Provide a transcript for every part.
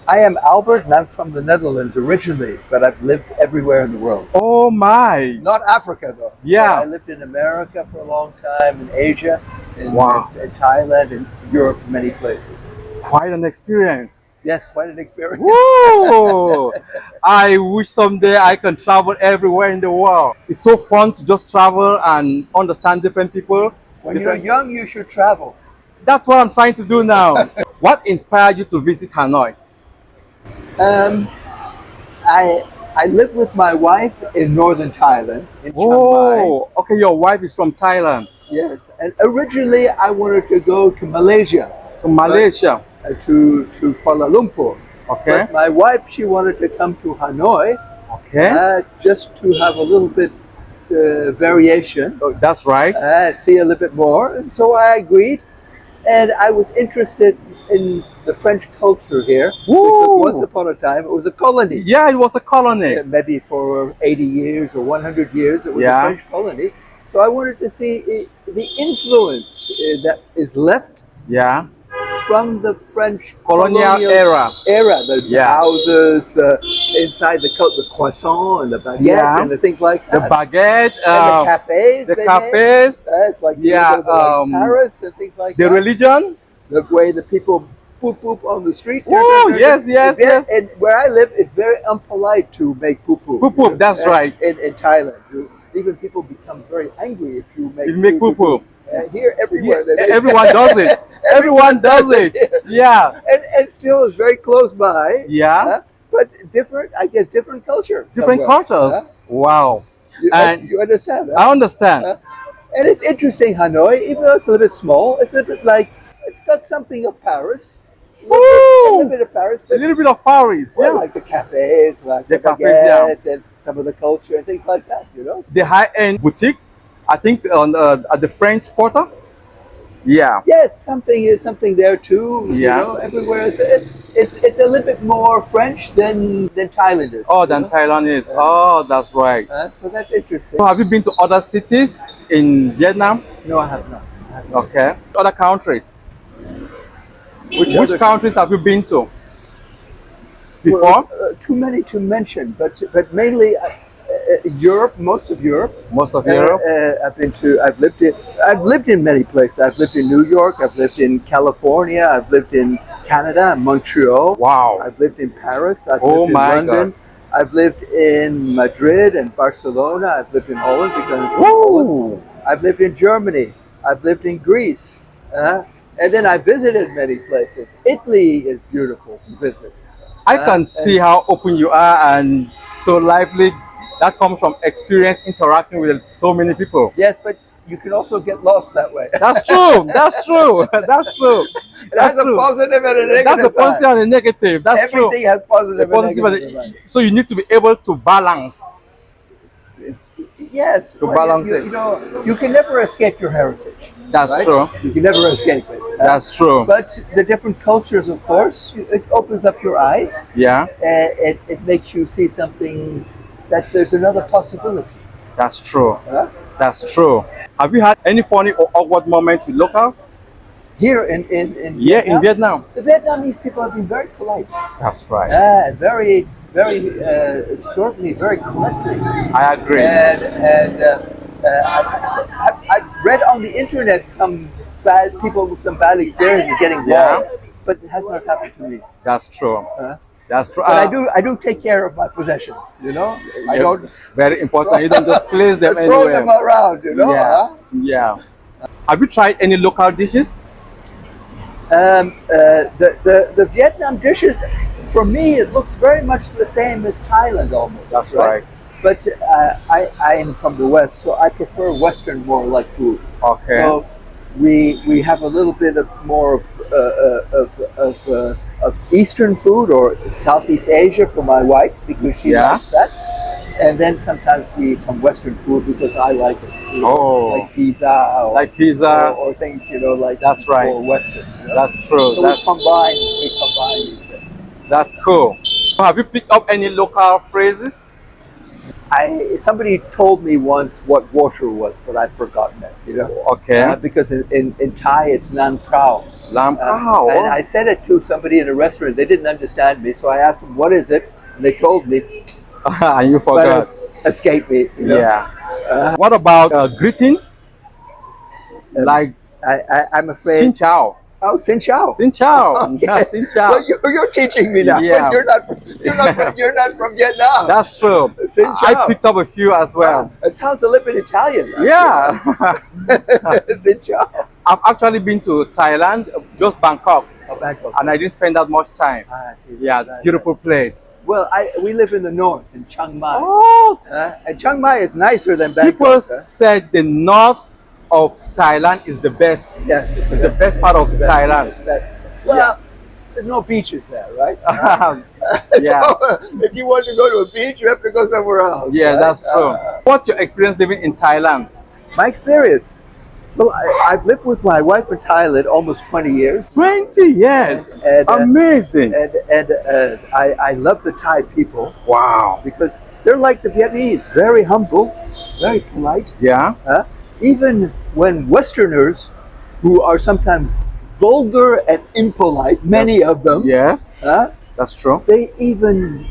I am Albert, and I'm from the Netherlands originally, but I've lived everywhere in the world. Oh my! Not Africa, though. Yeah. I lived in America for a long time, in Asia, Wow. in Thailand, in Europe, many places. Quite an experience. Yes, quite an experience. Woo! I wish someday I can travel everywhere in the world. It's so fun to just travel and understand different people. When you're young, you should travel. That's what I'm trying to do now. What inspired you to visit Hanoi? I live with my wife in northern Thailand, in Chiang Mai. Oh, okay, your wife is from Thailand. Yes, and originally I wanted to go to Malaysia. To Malaysia. To Kuala Lumpur. Okay. But my wife, she wanted to come to Hanoi. Okay. Just to have a little bit variation. Oh, that's right. See a little bit more. And so I agreed. And I was interested in the French culture here. Woo! Once upon a time, it was a colony. Yeah, it was a colony. Maybe for 80 years or 100 years, it was Yeah. a French colony. So I wanted to see the influence that is left Yeah. from the French Colonial era. The Yeah. houses, the inside the croissant and the baguette Yeah. and the things like The that. baguette. And the cafes. The they cafes. made. It's like Yeah, like Paris and things like the that. religion. The way the people poop on the street. Oh, yes, yes, yes. And where I live, it's very unpolite to make poop. Poop, that's right. In Thailand, even people become very angry if you make. You make poop. Here, everywhere. Yeah, everyone does it. Everyone does it. Yeah. And still is very close by. Yeah. But different, I guess, different culture. Different cultures. Wow. You understand that? I understand. And it's interesting, Hanoi, even though it's a little bit small, it's a bit like, it's got something of Paris. A little bit of Paris. A little bit of Paris, Well, yeah. like the cafes, like the cafes, baguette, and some of the culture and things like that, you know? The high-end boutiques, I think on at the French Quarter. Yeah. Yes, something there too. Yeah. You know, everywhere. It's a little bit more French than Thailand is. Oh, than Thailand is. Oh, that's right. So that's interesting. So have you been to other cities in Vietnam? No, I have not. Okay. Other countries? Which countries have you been to before? Well, too many to mention, but mainly Europe, most of Europe. Most of Europe. I've lived in many places. I've lived in New York. I've lived in California. I've lived in Canada, Montreal. Wow. I've lived in Paris. I've Oh lived in my London. God. I've lived in Madrid and Barcelona. I've lived in Holland because I'm from Woo! Holland. I've lived in Germany. I've lived in Greece. And then I visited many places. Italy is beautiful to visit. I can see how open you are and so lively. That comes from experience interacting with so many people. Yes, but you can also get lost that way. That's true. That's true. That's true. That's a positive and a negative. That's the positive and the negative. That's true. Everything has positive and negative. So you need to be able to balance. Yes. To balance it. You know, you can never escape your heritage. That's right? true. You can never escape it. That's true. But the different cultures, of course, it opens up your eyes. Yeah. It makes you see something that there's another possibility. That's true. Huh? That's true. Have you had any funny or awkward moments with locals? Here in Yeah, in Vietnam. The Vietnamese people have been very polite. That's right. Very, certainly very collected. I agree. And I read on the internet some bad people with some bad experiences getting robbed, but it has not happened to me. That's true. That's true. But I do take care of my possessions. You know, I don't. Very important. You don't just place them throw anywhere. them around. You know. Yeah. Yeah. Have you tried any local dishes? The Vietnam dishes, for me, it looks very much the same as Thailand almost. That's right. But I am from the West, so I prefer Western more like food. Okay. So we have a little bit of more of Eastern food or Southeast Asia for my wife because she likes that. And then sometimes we eat some Western food because I like it. You know, like pizza. Or things, you know, like that's right. Or Western. You know? That's true. So we combine these things. That's cool. Have you picked up any local phrases? Somebody told me once what water was, but I've forgotten it. You know. Okay. Because in Thai it's Nan Prao. Lamb. And I said it to somebody in a restaurant. They didn't understand me, so I asked them, "What is it?" And they told me. And you forgot. But it escaped me. You know? Yeah. What about greetings? Like I'm afraid. Xin chào. Oh, Xin Chao. Xin chào. Okay. Yeah, Xin chào. Well, you're teaching me now. Yeah. You're not from Vietnam. That's true. Xin I chào. picked up a few as well. It sounds a little bit Italian. Yeah. Xin Chao. I've actually been to Thailand, just Bangkok, Oh, Bangkok. and I didn't spend that much time. I see. Yeah, Nice. beautiful place. Well, we live in the north, in Chiang Mai. Oh, And Chiang Mai is nicer than Bangkok. people said the north of Thailand is the best. Yes. It's the best part of Thailand. Well, there's no beaches there, right? Yeah. So, if you want to go to a beach, you have to go somewhere else. Yeah, right? that's true. What's your experience living in Thailand? My experience. Well, I've lived with my wife in Thailand almost 20 years. 20 years. And, Amazing. And I love the Thai people Wow. because they're like the Vietnamese, very humble, very polite. Yeah. Even when Westerners, who are sometimes vulgar and impolite, many of them, Yes. That's true. they even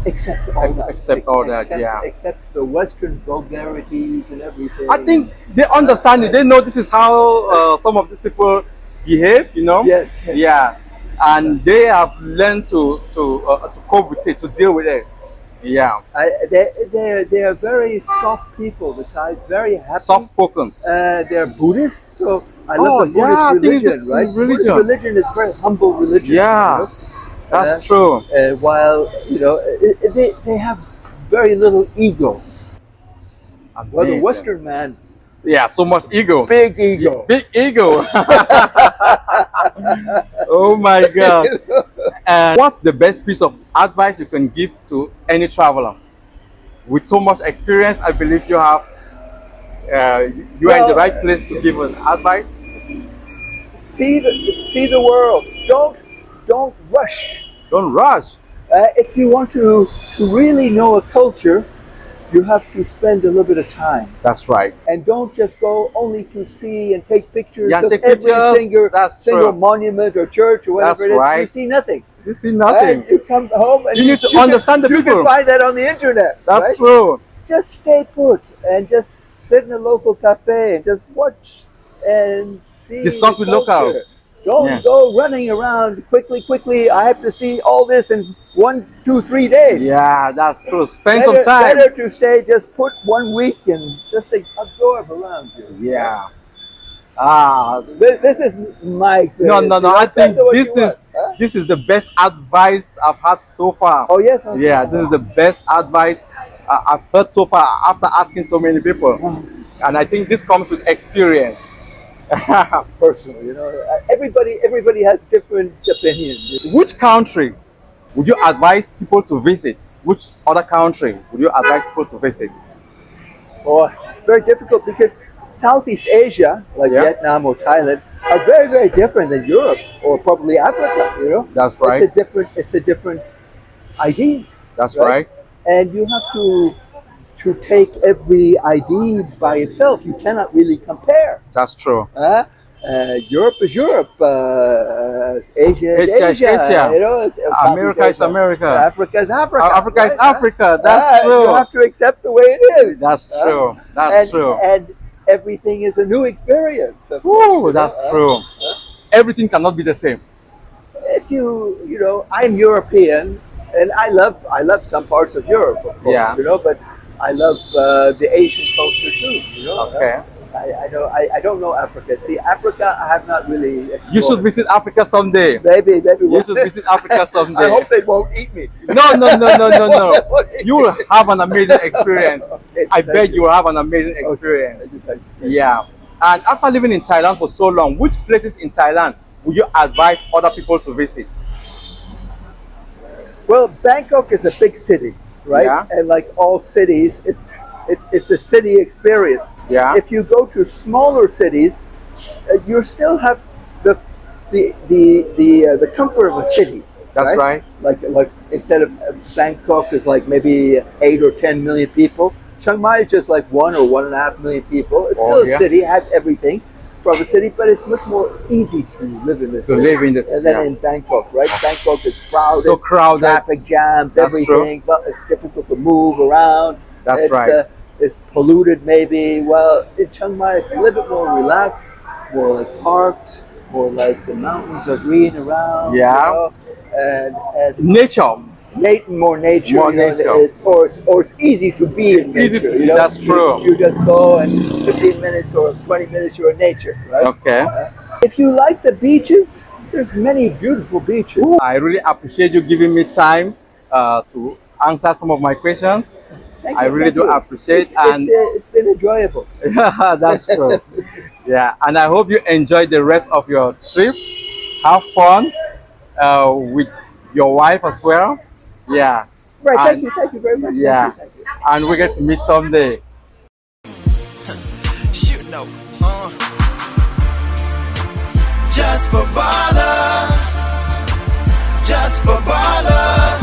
accept all that. Accept all that, yeah. Accept the Western vulgarities and everything. I think they understand it. They know this is how some of these people behave, you know? Yes. Yeah. And they have learned to cope with it, to deal with it. Yeah. They are very soft people. The Thais, very happy. Soft spoken. They're Buddhists, so I love the yeah, I Buddhist think it's religion, the right? religion. Buddhist religion is very humble religion. Yeah. You know? That's true. While they have very little ego. Well, the Amazing. Western man, Yeah, so much ego. big ego. Big ego. Oh my God. And what's the best piece of advice you can give to any traveler? With so much experience, I believe you have. You are in the right place to give an advice. See the world. Don't rush. Don't rush. If you want to really know a culture, you have to spend a little bit of time. That's right. And don't just go only to see and take pictures Yeah, of take every pictures. That's single true. monument or church or whatever That's it is. right. You see nothing. You see nothing. And you come home and You need to understand the You people. can find that on the internet. That's right? true. Just stay put and just sit in a local cafe and just watch and see. Discuss the with locals. culture. Don't go running around quickly. I have to see all this in 1, 2, 3 days. Yeah, that's true. Spend some Better, time. better to stay, just put 1 week and just absorb around you. Yeah. This is my experience. No. You know, I think that's what this you is want, huh? this is the best advice I've had so far. Oh yes. Yeah, this is the best advice I've heard so far after asking so many people, and I think this comes with experience. Personally, you know, everybody has different opinions. Which country would you advise people to visit? Which other country would you advise people to visit? Oh, it's very difficult because Southeast Asia, like Vietnam or Thailand, are very, very different than Europe or probably Africa. You know, That's right. It's a different idea. That's right. And you have to take every ID by itself. You cannot really compare. That's true. Europe is Europe. Asia is Asia Asia. is Asia. You know, America is America. Africa is Africa. Africa is right? Africa. That's true. You have to accept the way it is. That's true. That's true. And everything is a new experience. Oh, that's true. Everything cannot be the same. If you know, I'm European, and I love some parts of Europe, of course. Yeah. You know, but I love the Asian culture too. You know. Okay. I don't know Africa. See, Africa, I have not really explored. You should visit Africa someday. Maybe. You should visit Africa someday. I hope they won't eat me. No. You will have an amazing experience. Okay, I thank bet you will have an amazing experience. Thank you. Yeah. And after living in Thailand for so long, which places in Thailand would you advise other people to visit? Well, Bangkok is a big city, right? Yeah. And like all cities, it's a city experience. Yeah. If you go to smaller cities, you still have the comfort of a city. That's right. Like instead of Bangkok is like maybe 8 or 10 million people. Chiang Mai is just like 1 or 1.5 million people. It's still a city, has everything from a city, but it's much more easy to live in this. And then in Bangkok, right? Bangkok is crowded, so crowded, traffic jams, That's everything. But it's difficult to move around. That's right. It's polluted, maybe. Well, in Chiang Mai, it's a little bit more relaxed, more like parks, more like the mountains are green around. Yeah. You know? And nature. More nature. More nature. Or it's easy to be It's in easy nature. to be, that's true. You just go and 15 minutes or 20 minutes you're in nature, right? Okay. If you like the beaches, there's many beautiful beaches. I really appreciate you giving me time to answer some of my questions. I really do appreciate and it's been enjoyable. That's true. Yeah, and I hope you enjoy the rest of your trip. Have fun with your wife as well. Yeah. Right, thank you very much. Yeah. Thank you. And we get to meet someday. Shoot no. Just for ballers. Just for ballers.